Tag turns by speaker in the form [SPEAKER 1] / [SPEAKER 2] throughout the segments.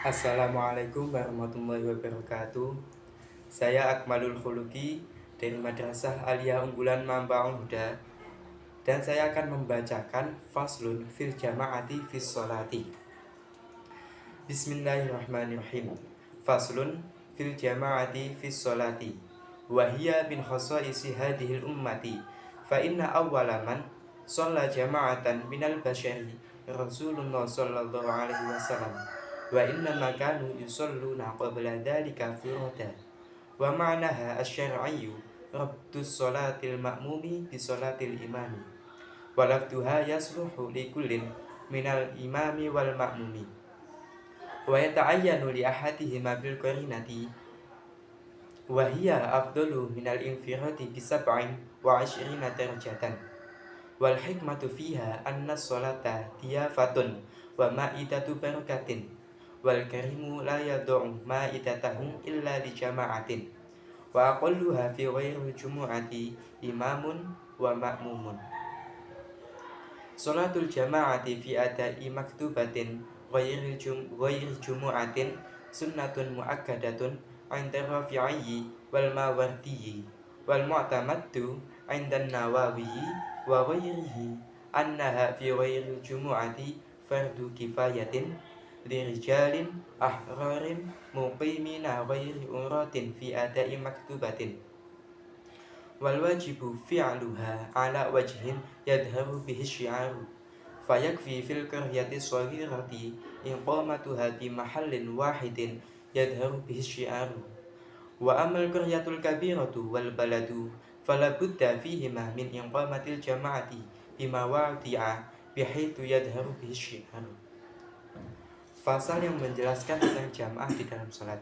[SPEAKER 1] Assalamualaikum warahmatullahi wabarakatuh. Saya Akmalul Khuluki dari Madrasah Aliyah Unggulan Mambaung Huda, dan saya akan membacakan Faslun fil Jama'ati fis Sholati. Bismillahirrahmanirrahim. Faslun fil Jama'ati fis Sholati. Wahia min khasa'isi hadhil ummati. Fa inna awwala man shalla jama'atan minal bashari Rasulullah sallallahu alaihi wasallam. Wa inna ma kanu yusalluna qabla dhalika firada. Wa ma'naha asy-syar'iyyu rabtus sholatil ma'mumi bi sholatil imami. Wa lafduha yasluhu li kullin minal imami wal ma'mumi. Wa yata'ayyanu li ahadihima bil qarinati wa hiya afdalu minal infirati bi sab'in wa 'ishrina darajatan. Wal hikmatu fiha anna sholata diyafatun wa ma'idatu barakatin. Wal karimu la yad'u ma'idatahu illa li jama'atin. Wa aqalluha fi ghairi jumu'ati imamun wa ma'mumun. Sholatul jama'ati fi ada'i maktubatin ghairi jumu'atin sunnatun mu'akkadatun 'inda Rafi'i wal Mawardi wal mu'tamaddu 'inda Nawawi wa ghairihi annaha fi ghairi jumu'ati fardu kifayatin lirijalin ahrarin muqimina ghairi uratin fi ada'i maktubatin. Wal wajibu fi'luha ala wajhin yadharu bihi syi'aru fayakfi fil qaryati shaghirati iqamatuha bi mahallin wahidin yadharu bihi syi'aru. Wa amal qaryatul kabiratu wal baladu fala budda fihima min iqamatil jama'ati bima wadi'a bihaitsu yadharu bihi syi'aru. Pasal yang menjelaskan tentang jamaah di dalam sholat.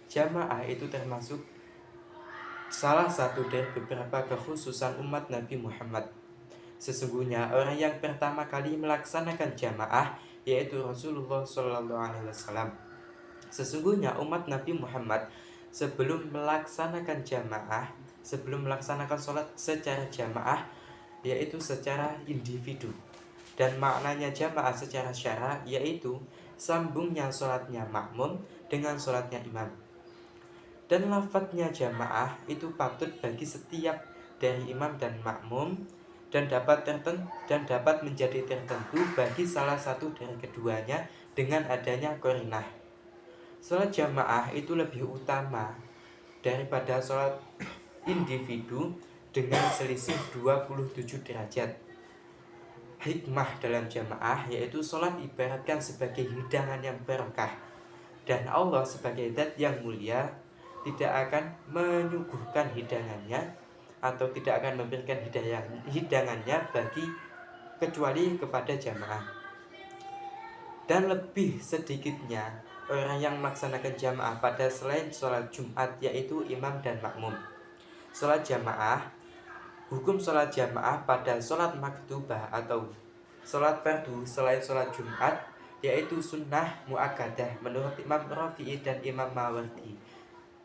[SPEAKER 1] Jamaah itu termasuk salah satu dari beberapa kekhususan umat Nabi Muhammad. Sesungguhnya orang yang pertama kali melaksanakan jamaah yaitu Rasulullah Shallallahu Alaihi Wasallam. Sesungguhnya umat Nabi Muhammad sebelum melaksanakan jamaah, sebelum melaksanakan sholat secara jamaah, yaitu secara individu. Dan maknanya jamaah secara syara yaitu sambungnya sholatnya makmum dengan sholatnya imam. Dan lafadznya jamaah itu patut bagi setiap dari imam dan makmum dan dapat menjadi tertentu bagi salah satu dari keduanya dengan adanya qarinah. Sholat jamaah itu lebih utama daripada sholat individu dengan selisih 27 derajat. Hikmah dalam jamaah yaitu sholat ibaratkan sebagai hidangan yang berkah, dan Allah sebagai zat yang mulia tidak akan menyuguhkan hidangannya atau tidak akan memberikan hidangannya bagi kecuali kepada jamaah. Dan lebih sedikitnya orang yang melaksanakan jamaah pada selain sholat Jumat yaitu imam dan makmum. Sholat jamaah, hukum sholat jamaah pada sholat maktubah atau sholat fardu selain sholat Jumat yaitu sunnah mu'akkadah menurut Imam Rafi'i dan Imam Mawardi.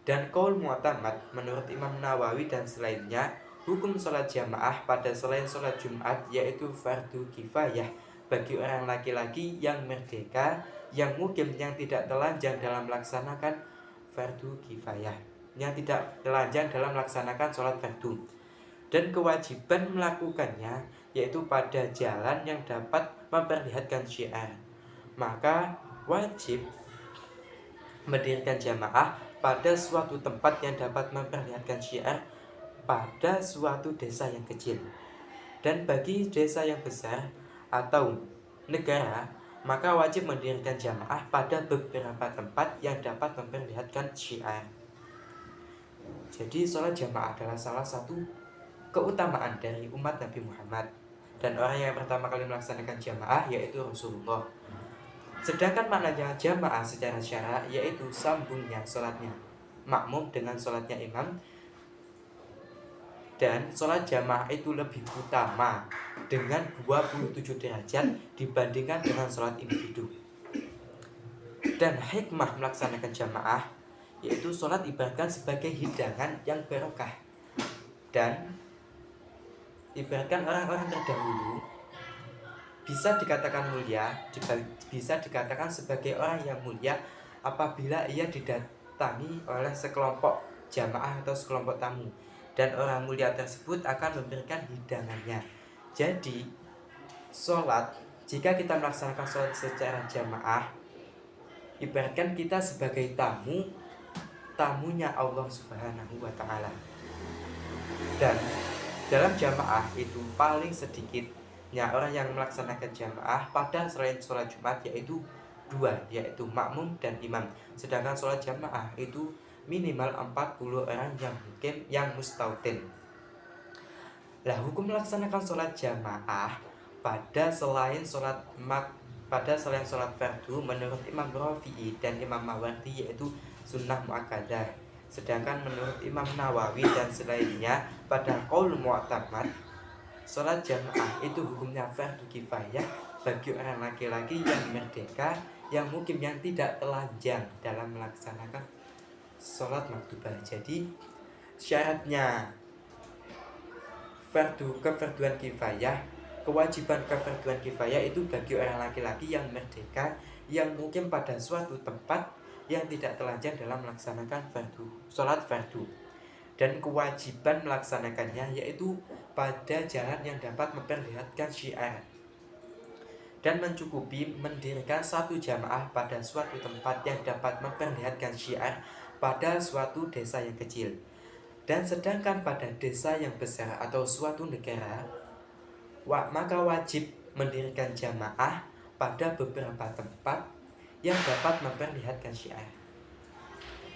[SPEAKER 1] Dan qaul mu'tamad menurut Imam Nawawi dan selainnya, hukum sholat jamaah pada selain sholat Jumat yaitu fardu kifayah bagi orang laki-laki yang merdeka, yang mukim, yang tidak telanjang dalam melaksanakan fardu kifayah, yang tidak telanjang dalam melaksanakan sholat fardu. Dan kewajiban melakukannya yaitu pada jalan yang dapat memperlihatkan syiar. Maka wajib mendirikan jamaah pada suatu tempat yang dapat memperlihatkan syiar pada suatu desa yang kecil. Dan bagi desa yang besar atau negara, maka wajib mendirikan jamaah pada beberapa tempat yang dapat memperlihatkan syiar. Jadi sholat jamaah adalah salah satu keutamaan dari umat Nabi Muhammad, dan orang yang pertama kali melaksanakan jamaah yaitu Rasulullah. Sedangkan maknanya jamaah secara syara yaitu sambungnya sholatnya makmum dengan sholatnya imam, dan sholat jamaah itu lebih utama dengan 27 derajat dibandingkan dengan sholat individu. Dan hikmah melaksanakan jamaah yaitu sholat ibaratkan sebagai hidangan yang barokah, dan ibaratkan orang-orang terdahulu bisa dikatakan mulia, bisa dikatakan sebagai orang yang mulia apabila ia didatangi oleh sekelompok jamaah atau sekelompok tamu, dan orang mulia tersebut akan memberikan hidangannya. Jadi sholat, jika kita melaksanakan sholat secara jamaah, ibaratkan kita sebagai tamunya Allah Subhanahu wa Ta'ala. Dan dalam jamaah itu paling sedikitnya orang yang melaksanakan jamaah pada selain sholat Jumat yaitu dua, yaitu makmum dan imam. Sedangkan sholat jamaah itu minimal 40 orang yang mustautin. Lah, hukum melaksanakan sholat jamaah pada selain sholat fardu menurut Imam Rafi'i dan Imam Mawardi yaitu sunnah muakkadah. Sedangkan menurut Imam Nawawi dan selainnya pada qaul mu'tamad, sholat jamaah itu hukumnya fardu kifayah bagi orang laki-laki yang merdeka, yang mukim, yang tidak telanjang dalam melaksanakan sholat maktubah. Jadi syaratnya kefarduan kifayah, kewajiban kefarduan kifayah itu bagi orang laki-laki yang merdeka, yang mukim pada suatu tempat, yang tidak telanjang dalam melaksanakan sholat fardu. Dan kewajiban melaksanakannya yaitu pada jalan yang dapat memperlihatkan syiar, dan mencukupi mendirikan satu jamaah pada suatu tempat yang dapat memperlihatkan syiar pada suatu desa yang kecil. Dan sedangkan pada desa yang besar atau suatu negara, maka wajib mendirikan jamaah pada beberapa tempat yang dapat memperlihatkan syiar.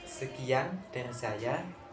[SPEAKER 1] Sekian dari saya.